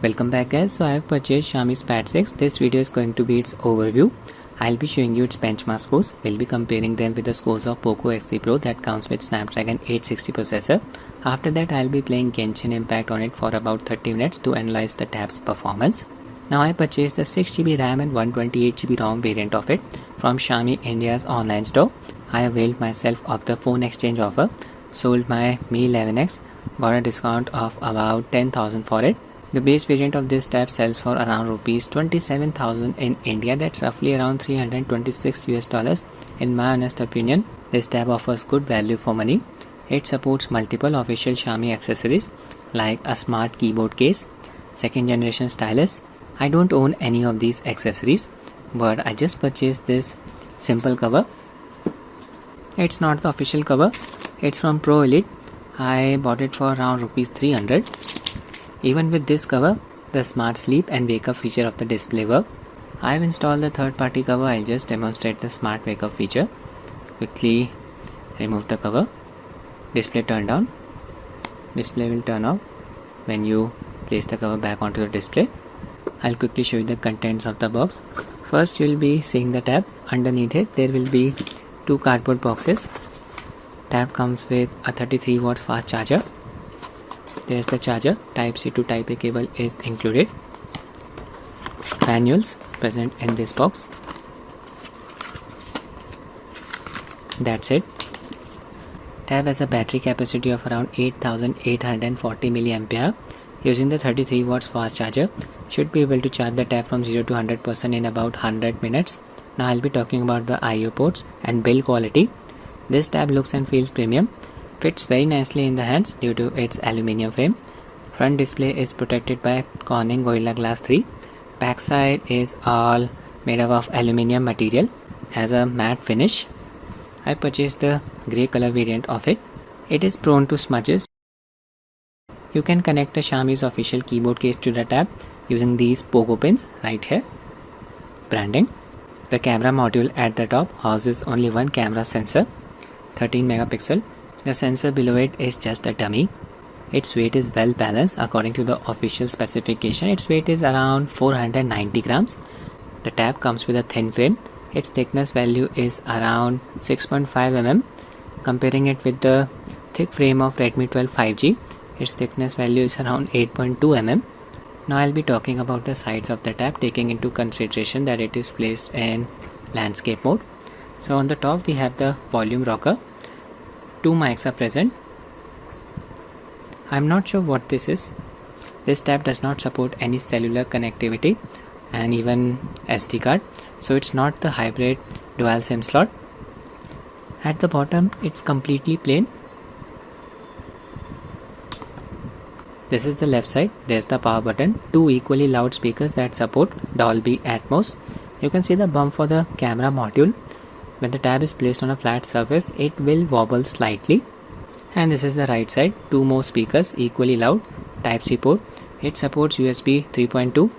Welcome back guys. So I have purchased Xiaomi Pad 6. This video is going to be its overview. I'll be showing you its benchmark scores. We'll be comparing them with the scores of Poco X3 Pro that comes with Snapdragon 860 processor. After that I'll be playing Genshin Impact on it for about 30 minutes to analyze the tab's performance. Now I purchased the 6GB RAM and 128GB ROM variant of it from Xiaomi India's online store. I availed myself of the phone exchange offer, sold my Mi 11X, got a discount of about 10,000 for it. The base variant of this tab sells for around rupees 27,000 in India. That's roughly around 326 US dollars. In my honest opinion, this tab offers good value for money. It supports multiple official Xiaomi accessories like a smart keyboard case, second generation stylus. I don't own any of these accessories, but I just purchased this simple cover. It's not the official cover. It's from Pro Elite. I bought it for around rupees 300. Even with this cover, the smart sleep and wake up feature of the display work. I have installed the third party cover. I'll just demonstrate the smart wake up feature. Quickly remove the cover. Display turned on. Display will turn off when you place the cover back onto the display. I'll quickly show you the contents of the box. First you will be seeing the tab. Underneath it there will be two cardboard boxes. Tab comes with a 33 watts fast charger. There's the charger. Type C to Type A cable is included. Manuals present in this box. That's it. Tab has a battery capacity of around 8840 mAh. Using the 33 watts fast charger, should be able to charge the tab from 0 to 100% in about 100 minutes. Now I'll be talking about the I/O ports and build quality. This tab looks and feels premium. Fits very nicely in the hands due to its aluminium frame. Front display is protected by Corning Gorilla Glass 3. Backside is all made up of aluminium material. Has a matte finish. I purchased the grey color variant of it. It is prone to smudges. You can connect the Xiaomi's official keyboard case to the tab using these Poco pins right here. Branding. The camera module at the top houses only one camera sensor, 13 megapixel. The sensor below it is just a dummy. Its weight is well balanced according to the official specification. Its weight is around 490 grams. The tab comes with a thin frame. Its thickness value is around 6.5 mm. Comparing it with the thick frame of Redmi 12 5G, its thickness value is around 8.2 mm. Now I'll be talking about the sides of the tab, taking into consideration that it is placed in landscape mode. So on the top we have the volume rocker. Two mics are present. I'm not sure what this is. This tab does not support any cellular connectivity and even SD card, so it's not the hybrid dual SIM slot. At the bottom it's completely plain. This is the left side. There's the power button. Two equally loud speakers that support Dolby Atmos. You can see the bump for the camera module. When the tab is placed on a flat surface, it will wobble slightly. And this is the right side. Two more speakers, equally loud. Type C port. It supports USB 3.2.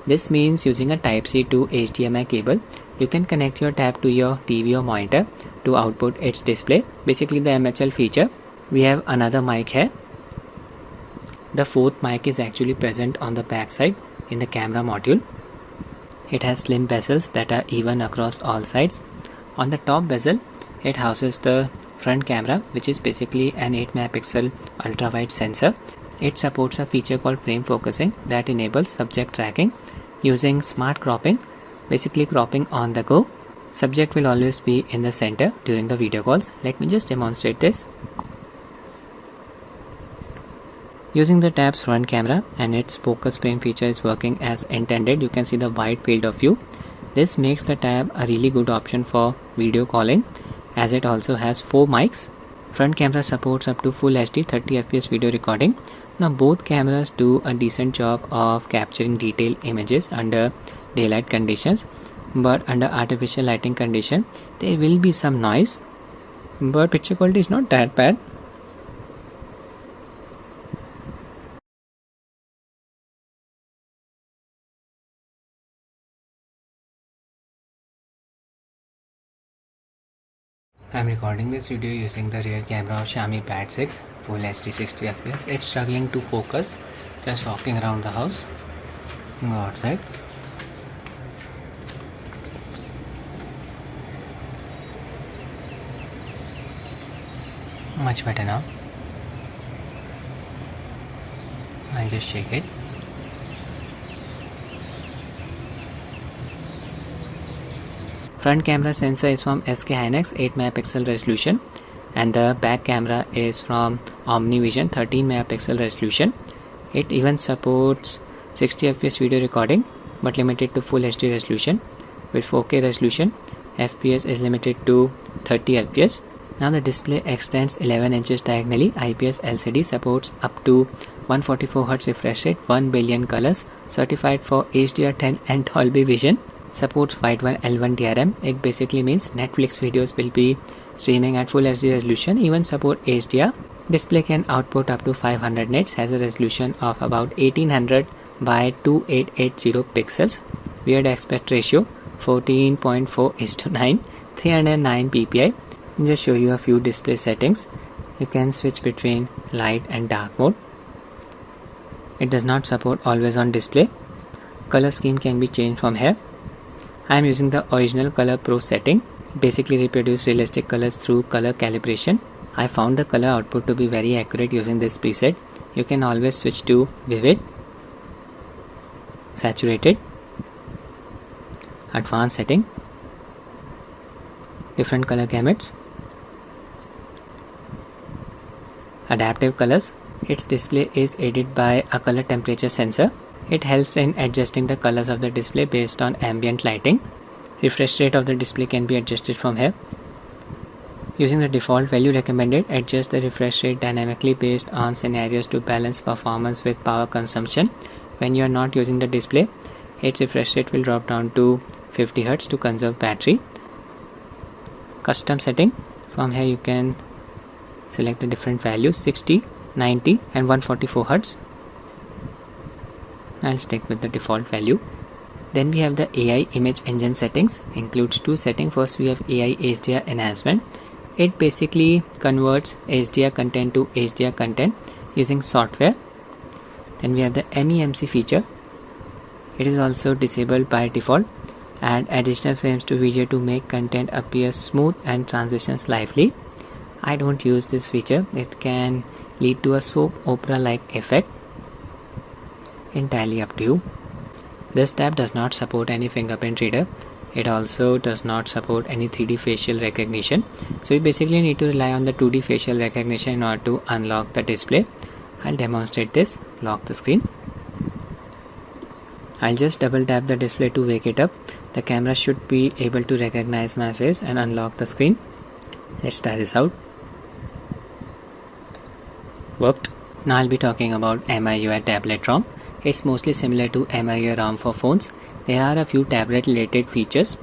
This means using a Type C to HDMI cable, you can connect your tab to your TV or monitor to output its display. Basically the MHL feature. We have another mic here. The fourth mic is actually present on the back side in the camera module. It has slim bezels that are even across all sides. On the top bezel, it houses the front camera, which is basically an 8 megapixel ultra wide sensor. It supports a feature called frame focusing that enables subject tracking using smart cropping, basically cropping on the go. Subject will always be in the center during the video calls. Let me just demonstrate this. Using the tab's front camera and its focus frame feature is working as intended, you can see the wide field of view. This makes the tab a really good option for video calling, as it also has 4 mics. Front camera supports up to full HD 30 fps video recording. Now both cameras do a decent job of capturing detailed images under daylight conditions, but under artificial lighting condition there will be some noise, but picture quality is not that bad. I'm recording this video using the rear camera of Xiaomi Pad 6 Full HD 60 fps. It's struggling to focus just walking around the house. Go outside. Much better now. I'll just shake it. Front camera sensor is from SK Hynix 8 megapixel resolution, and the back camera is from OmniVision 13 megapixel resolution. It even supports 60 fps video recording but limited to full HD resolution. With 4K resolution, FPS is limited to 30 fps. Now the display extends 11 inches diagonally. IPS LCD supports up to 144Hz refresh rate, 1 billion colors, certified for HDR10 and Dolby Vision. Supports Wide L1 DRM. It basically means Netflix videos will be streaming at full HD resolution, even support HDR. Display can output up to 500 nits, has a resolution of about 1800 by 2880 pixels. Weird aspect ratio 14.4:9, 309 ppi. I'll just show you a few display settings. You can switch between light and dark mode. It does not support always on display. Color scheme can be changed from here. I am using the original Color Pro setting. Basically reproduce realistic colors through color calibration. I found the color output to be very accurate using this preset. You can always switch to vivid, saturated, advanced setting, different color gamuts, adaptive colors. Its display is aided by a color temperature sensor. It helps in adjusting the colors of the display based on ambient lighting. Refresh rate of the display can be adjusted from here. Using the default value recommended, adjust the refresh rate dynamically based on scenarios to balance performance with power consumption. When you are not using the display, its refresh rate will drop down to 50 Hz to conserve battery. Custom setting. From here you can select the different values, 60, 90 and 144 Hz. I'll stick with the default value. Then we have the AI image engine settings. Includes two settings. First we have AI HDR enhancement. It basically converts HDR content to HDR content using software. Then we have the MEMC feature. It is also disabled by default. Add additional frames to video to make content appear smooth and transitions lively. I don't use this feature. It can lead to a soap opera like effect. Entirely up to you. This tab does not support any fingerprint reader. It also does not support any 3D facial recognition. So you basically need to rely on the 2D facial recognition in order to unlock the display. I'll demonstrate this. Lock the screen. I'll just double tap the display to wake it up. The camera should be able to recognize my face and unlock the screen. Let's try this out. Worked. Now I'll be talking about MIUI tablet ROM. It's mostly similar to MIUI ROM for phones. There are a few tablet related features.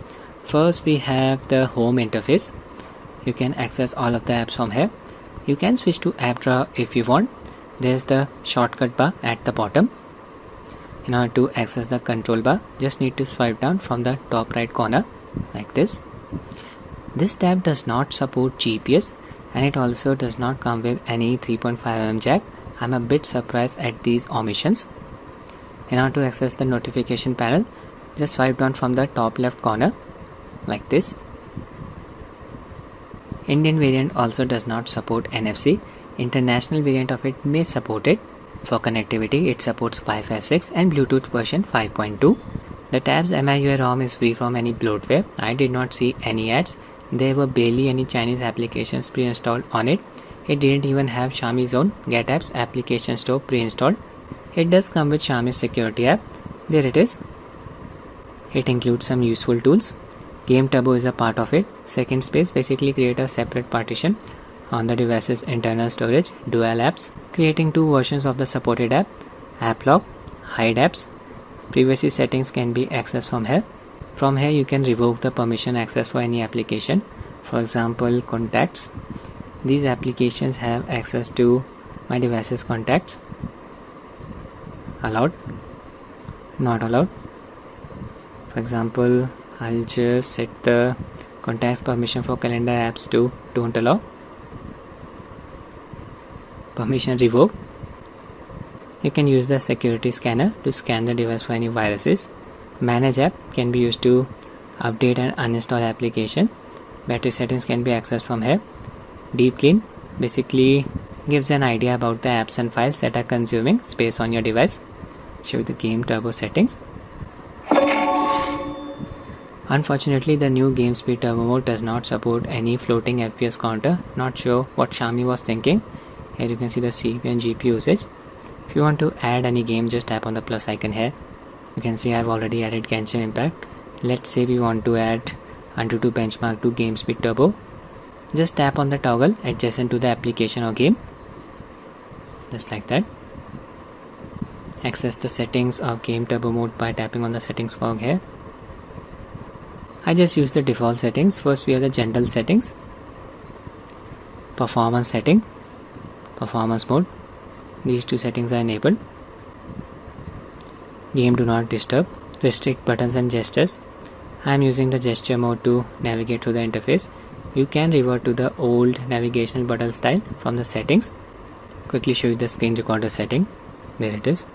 First we have the home interface. You can access all of the apps from here. You can switch to app drawer if you want. There's the shortcut bar at the bottom. In order to access the control bar, just need to swipe down from the top right corner like this. This tab does not support GPS and it also does not come with any 3.5mm jack. I'm a bit surprised at these omissions. In order to access the notification panel, just swipe down from the top left corner like this. Indian variant also does not support NFC. International variant of it may support it. For connectivity, it supports Wi-Fi 6 and Bluetooth version 5.2. The tab's MIUI ROM is free from any bloatware. I did not see any ads. There were barely any Chinese applications pre-installed on it. It didn't even have Xiaomi's own Get Apps application store pre-installed. It does come with Xiaomi's security app. There it is. It includes some useful tools. Game Turbo is a part of it. Second space basically create a separate partition on the device's internal storage, dual apps, creating two versions of the supported app, app lock, hide apps. Privacy settings can be accessed from here. From here you can revoke the permission access for any application. For example, contacts. These applications have access to my device's contacts. Allowed, not allowed. For example, I'll just set the contacts permission for calendar apps to don't allow. Permission revoked. You can use the security scanner to scan the device for any viruses. Manage app can be used to update and uninstall application. Battery settings can be accessed from here. Deep clean basically gives an idea about the apps and files that are consuming space on your device. Show you the game turbo settings. Unfortunately, the new game speed turbo mode does not support any floating FPS counter. Not sure what Xiaomi was thinking. Here you can see the CPU and GPU usage. If you want to add any game, just tap on the plus icon here. You can see I've already added Genshin Impact. Let's say we want to add Antutu benchmark to game speed turbo. Just tap on the toggle adjacent to the application or game. Just like that. Access the settings of game turbo mode by tapping on the settings cog here. I just use the default settings. First we have the general settings. Performance setting. Performance mode. These two settings are enabled. Game do not disturb. Restrict buttons and gestures. I am using the gesture mode to navigate through the interface. You can revert to the old navigational button style from the settings. Quickly show you the screen recorder setting. There it is.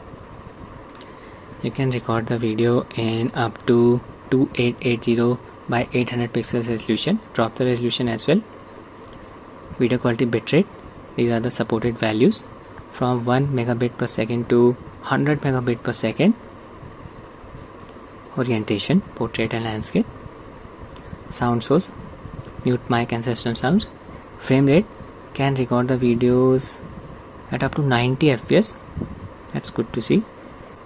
You can record the video in up to 2880 by 800 pixels resolution. Drop the resolution as well. Video quality bitrate. These are the supported values from 1 megabit per second to 100 megabit per second. Orientation, portrait and landscape. Sound source, mute mic and system sounds. Frame rate, can record the videos at up to 90 fps. That's good to see.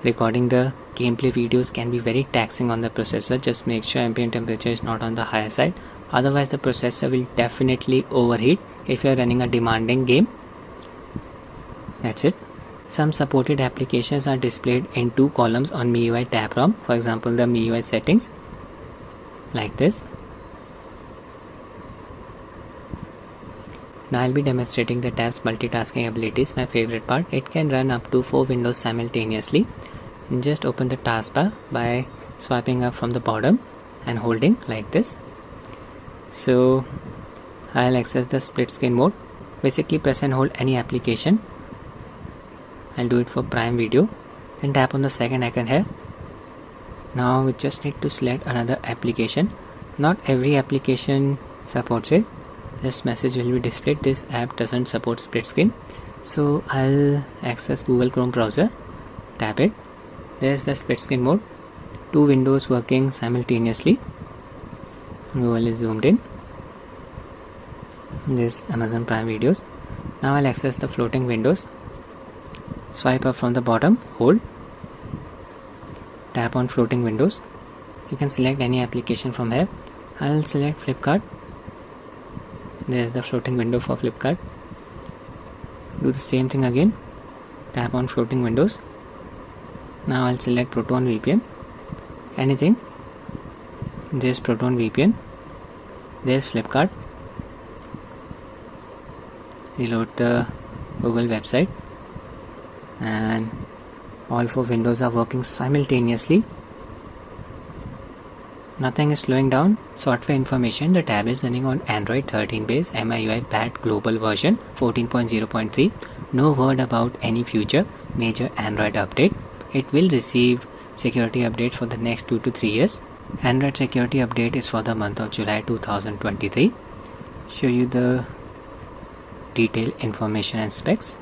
Recording the gameplay videos can be very taxing on the processor. Just make sure ambient temperature is not on the higher side. Otherwise the processor will definitely overheat if you are running a demanding game. That's it. Some supported applications are displayed in two columns on MIUI tab ROM. For example, the MIUI settings, like this. Now I'll be demonstrating the tab's multitasking abilities. My favorite part, it can run up to 4 windows simultaneously. And just open the taskbar by swiping up from the bottom and holding like this. So I'll access the split screen mode. Basically press and hold any application. I'll do it for Prime Video. Then tap on the second icon here. Now we just need to select another application. Not every application supports it. This message will be displayed. This app doesn't support split screen. So I'll access Google Chrome browser. Tap it. There's the split screen mode. Two windows working simultaneously. Google is zoomed in. This Amazon Prime Videos. Now I'll access the floating windows. Swipe up from the bottom, hold. Tap on floating windows. You can select any application from here. I'll select Flipkart. There's the floating window for Flipkart. Do the same thing again. Tap on floating windows. Now I'll select Proton VPN. Anything. There's Proton VPN. There's Flipkart. Reload the Google website. And all 4 windows are working simultaneously. Nothing is slowing down. Software information, the tab is running on Android 13 base MIUI Pad global version 14.0.3. No word about any future major Android update. It will receive security updates for the next 2 to 3 years. Android security update is for the month of July 2023. Show you the detailed information and specs.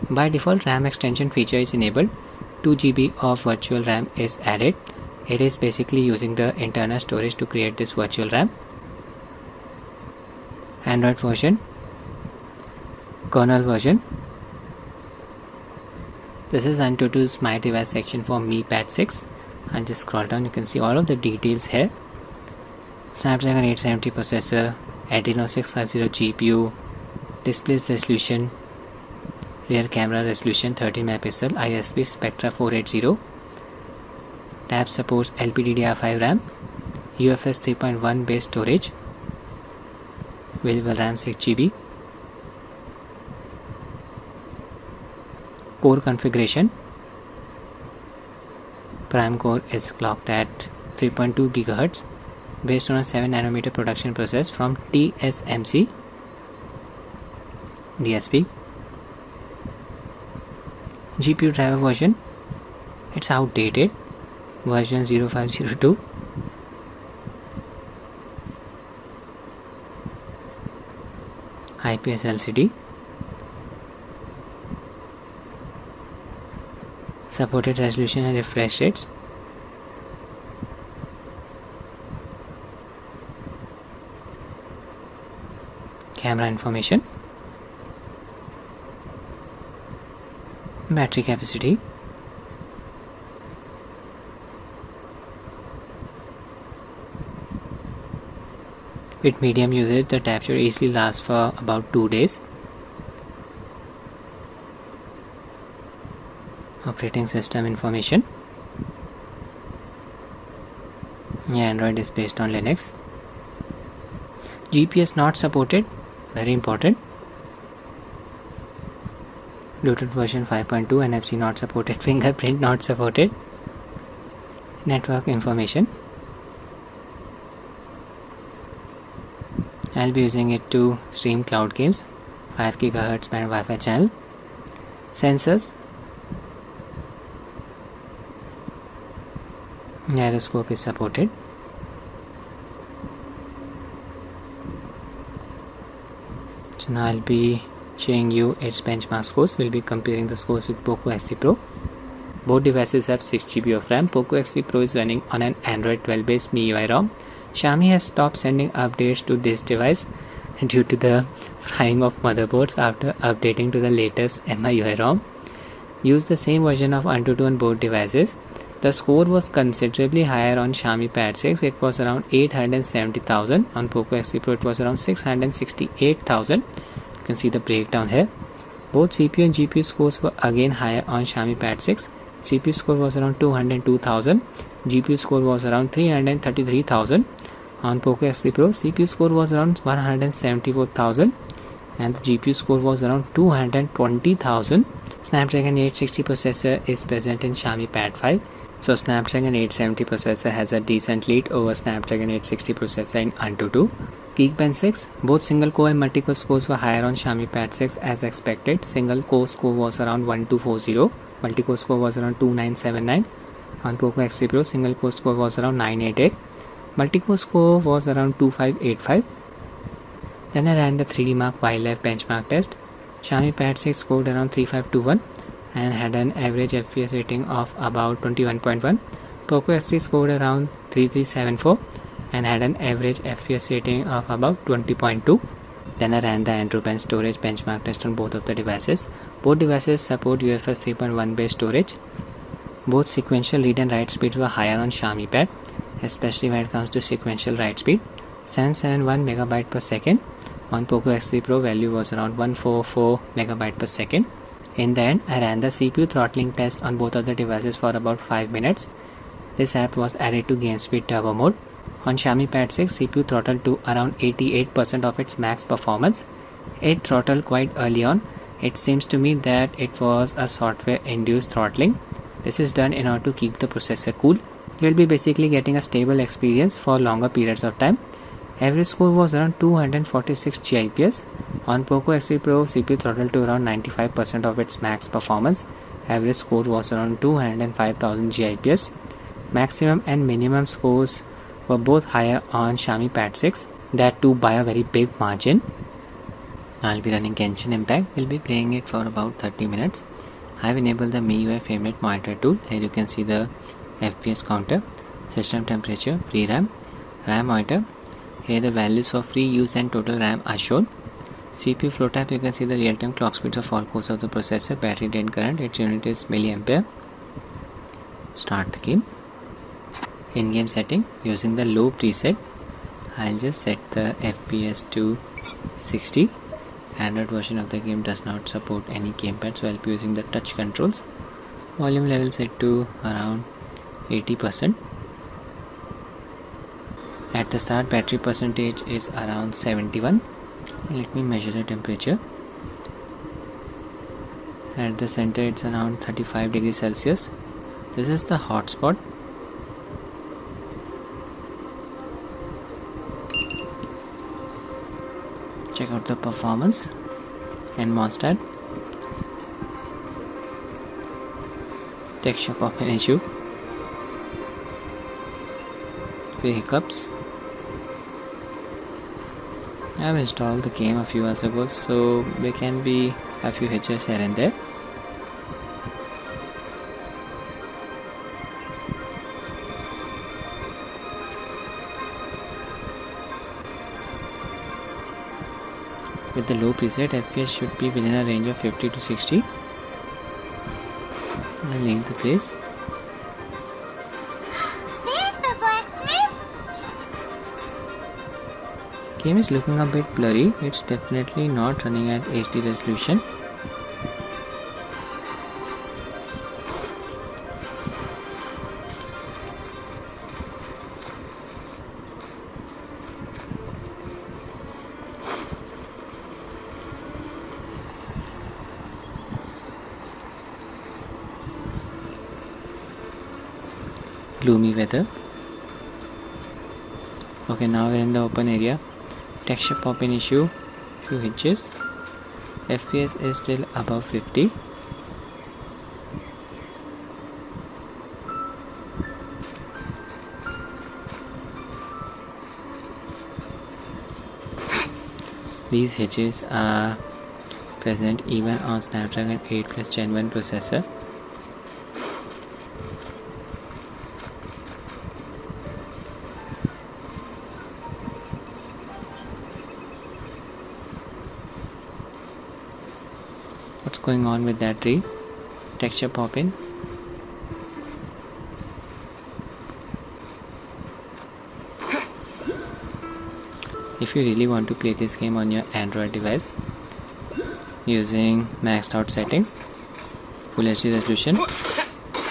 By default, RAM extension feature is enabled. 2 GB of virtual RAM is added. It is basically using the internal storage to create this virtual RAM. Android version, kernel version. This is Antutu's My Device section for Mi Pad 6. I'll just scroll down. You can see all of the details here. Snapdragon 870 processor, Adreno 650 GPU, display resolution, rear camera resolution 30 megapixel, ISP Spectra 480. Tab supports LPDDR5 RAM, UFS 3.1 base storage, available RAM 6 GB. Core configuration, Prime core is clocked at 3.2 GHz based on a 7 nanometer production process from GPU driver version, it's outdated, version 0502. IPS LCD, supported resolution and refresh rates. Camera information, battery capacity, with medium usage the tab should easily last for about 2 days. Operating system information, Android is based on Linux. GPS not supported, very important. Bluetooth version 5.2, NFC not supported, fingerprint not supported. Network information, I'll be using it to stream cloud games, 5 GHz band Wi-Fi channel. Sensors, gyroscope is supported. So now I'll be showing you its benchmark scores. We'll be comparing the scores with Poco XC Pro. Both devices have 6 GB of RAM. Poco XC Pro is running on an Android 12 based MIUI ROM. Xiaomi has stopped sending updates to this device due to the frying of motherboards after updating to the latest MIUI ROM. Use the same version of Antutu on both devices. The score was considerably higher on Xiaomi Pad 6. It was around 870,000. On Poco XC Pro it was around 668,000. You can see the breakdown here. Both CPU and GPU scores were again higher on Xiaomi Pad 6. CPU score was around 202,000. GPU score was around 333,000. On Poco XC Pro, CPU score was around 174,000 and the GPU score was around 220,000. Snapdragon 860 processor is present in Xiaomi Pad 5. So Snapdragon 870 processor has a decent lead over Snapdragon 860 processor in Antutu. Geekbench 6, both single core and multi-core scores were higher on Xiaomi Pad 6 as expected. Single core score was around 1240, multi-core score was around 2979. On Poco XC Pro, single core score was around 988, multi-core score was around 2585. Then I ran the 3D Mark Wildlife benchmark test. Xiaomi Pad 6 scored around 3521 and had an average FPS rating of about 21.1. Poco XC scored around 3374 and had an average FPS rating of about 20.2. Then I ran the Androbench storage benchmark test on both of the devices. Both devices support UFS 3.1 based storage. Both sequential read and write speeds were higher on Xiaomi Pad, especially when it comes to sequential write speed, 771 MB per second. On Poco XC Pro, value was around 144 MB per second. In the end, I ran the CPU throttling test on both of the devices for about 5 minutes. This app was added to Game Speed Turbo mode. On Xiaomi Pad 6, CPU throttled to around 88% of its max performance. It throttled quite early on. It seems to me that it was a software-induced throttling. This is done in order to keep the processor cool. You will be basically getting a stable experience for longer periods of time. Average score was around 246 GIPS. On Poco XC Pro, CPU throttled to around 95% of its max performance. Average score was around 205,000 GIPS. Maximum and minimum scores were both higher on Xiaomi Pad 6, that too by a very big margin. I'll be running Genshin Impact. We'll be playing it for about 30 minutes. I've enabled the MIUI frame rate monitor tool. Here you can see the FPS counter, system temperature, free RAM, RAM monitor. Here the values for free use and total RAM are shown. CPU flow tab, you can see the real-time clock speeds of all cores of the processor, battery drain current, its unit is milliampere. Start the game. In-game setting, using the low preset, I'll just set the FPS to 60. Android version of the game does not support any gamepad, so I'll be using the touch controls. Volume level set to around 80%. At the start, battery percentage is around 71. Let me measure the temperature. At the center, it's around 35 degrees Celsius. This is the hotspot. Check out the performance and Monstat. Texture pop-in issue. Few hiccups. I have installed the game a few hours ago, so there can be a few hitches here and there. With the low preset, FPS should be within a range of 50 to 60. I'll leave the place. There's the blacksmith! Game is looking a bit blurry. It's definitely not running at HD resolution. Gloomy weather. Okay, now we're in the open area. Texture pop-in issue, few hitches. FPS is still above 50. These hitches are present even on Snapdragon 8 Plus Gen 1 processor. What's going on with that tree? Texture pop-in. If you really want to play this game on your Android device using maxed out settings, Full HD resolution,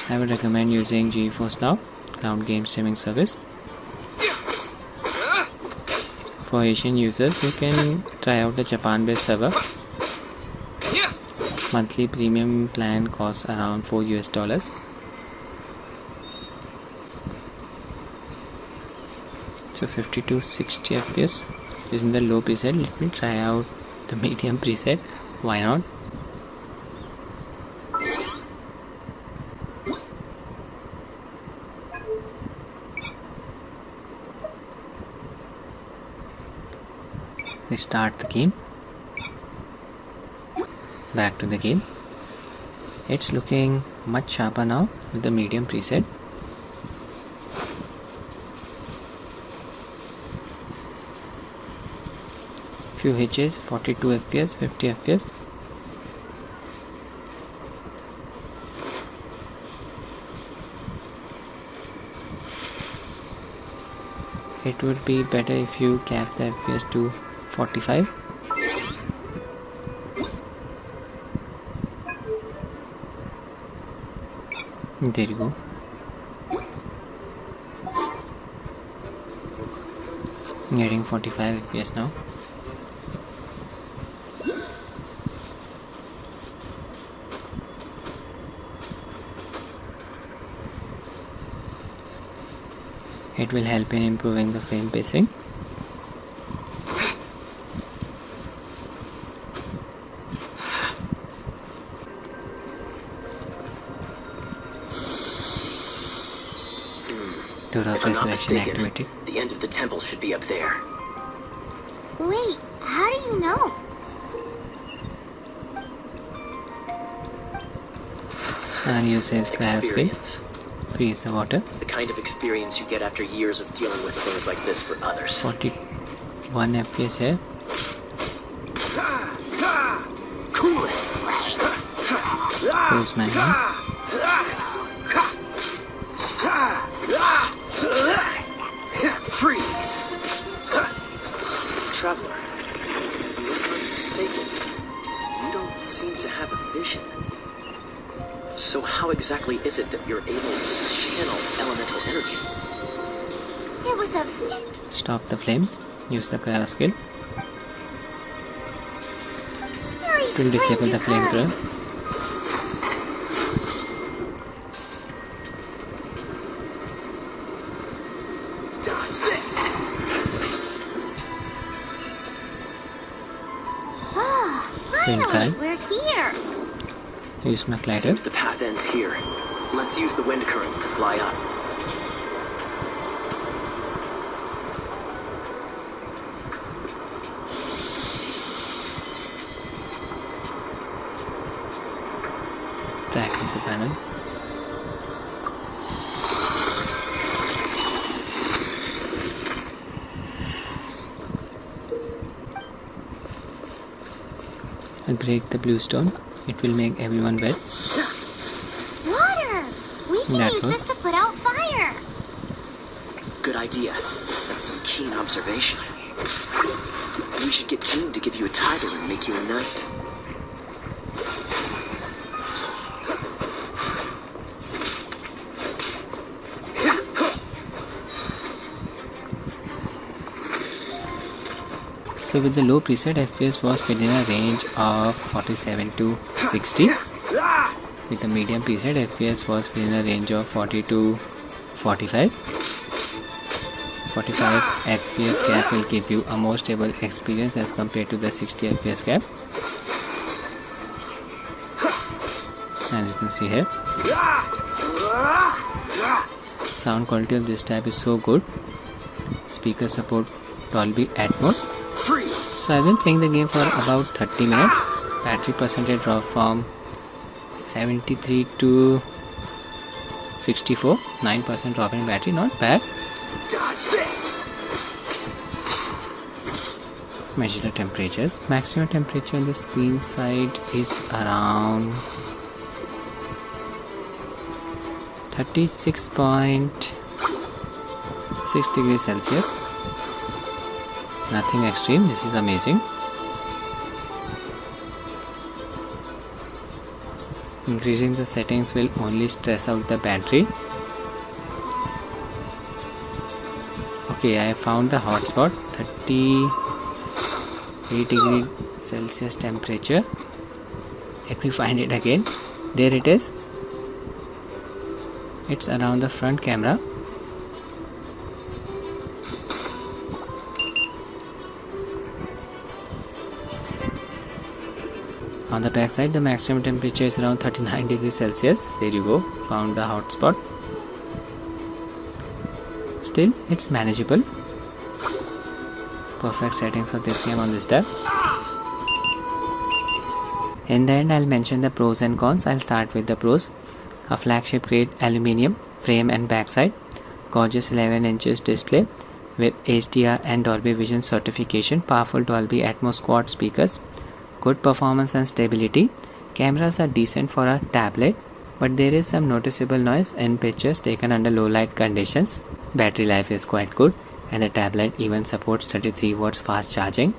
I would recommend using GeForce Now cloud game streaming service. For Asian users, you can try out the Japan-based server. Monthly premium plan costs around $4 US. So 50 to 60 FPS using the low preset. Let me try out the medium preset. Why not? Restart the game. Back to the game. It's looking much sharper now with the medium preset. Few hitches, 42 FPS, 50 FPS. It would be better if you cap the FPS to 45. There you go. Getting 45 FPS now. It will help in improving the frame pacing. Door of resurrection activated. The end of the temple should be up there. Wait, how do you know? And uses grass skill. Experience. Freeze the water. The kind of experience you get after years of dealing with things like this for others. 41 FPS here. Cool it! Close my hand. Freeze! Traveler, unless I'm mistaken, you don't seem to have a vision. So how exactly is it that you're able to channel elemental energy? It was a... Stop the flame. Use the grass skill. very To disable strange the flamethrower. occurrence. Dodge this! Ah, Green finally, guy. we're here. Use my glider. Seems the path ends here. Let's use the wind currents to fly up. Tracking the panel. I'll break the blue stone. It will make everyone wet. Water! We can use this to put out fire. Good idea. That's some keen observation. We should get June to give you a title and make you a knight. So with the low preset, FPS was within a range of 47 to 60. With the medium preset, FPS was within a range of 40 to 45. 45 FPS cap will give you a more stable experience as compared to the 60 FPS cap. As you can see here, sound quality of this tab is so good. Speakers support Dolby Atmos. So I've been playing the game for about 30 minutes. Battery percentage drop from 73 to 64. 9% drop in battery, not bad. Dodge this. Measure the temperatures. Maximum temperature on the screen side is around 36.6 degrees Celsius. Nothing extreme. This is amazing. Increasing the settings will only stress out the battery. Okay, I found the hotspot. 38 degree Celsius temperature. Let me find it again. There it is. It's around the front camera. On the back side, the maximum temperature is around 39 degrees Celsius. There you go, found the hotspot. Still, it's manageable. Perfect settings for this game on this tab. In the end, I'll mention the pros and cons. I'll start with the pros. A flagship grade aluminium frame and backside. Gorgeous 11 inches display with HDR and Dolby Vision certification. Powerful Dolby Atmos quad speakers. Good performance and stability. Cameras are decent for a tablet, but there is some noticeable noise in pictures taken under low light conditions. Battery life is quite good, and the tablet even supports 33 watts fast charging.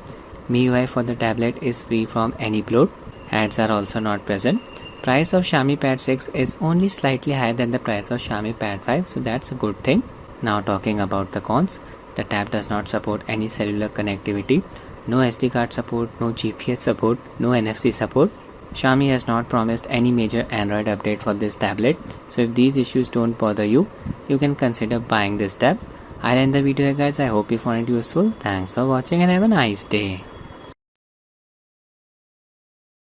MIUI for the tablet is free from any bloat. Ads are also not present. Price of Xiaomi Pad 6 is only slightly higher than the price of Xiaomi Pad 5, so that's a good thing. Now talking about the cons, the tab does not support any cellular connectivity. No SD card support, no GPS support, no NFC support. Xiaomi has not promised any major Android update for this tablet. So if these issues don't bother you, you can consider buying this tab. I'll end the video here guys. I hope you found it useful. Thanks for watching and have a nice day.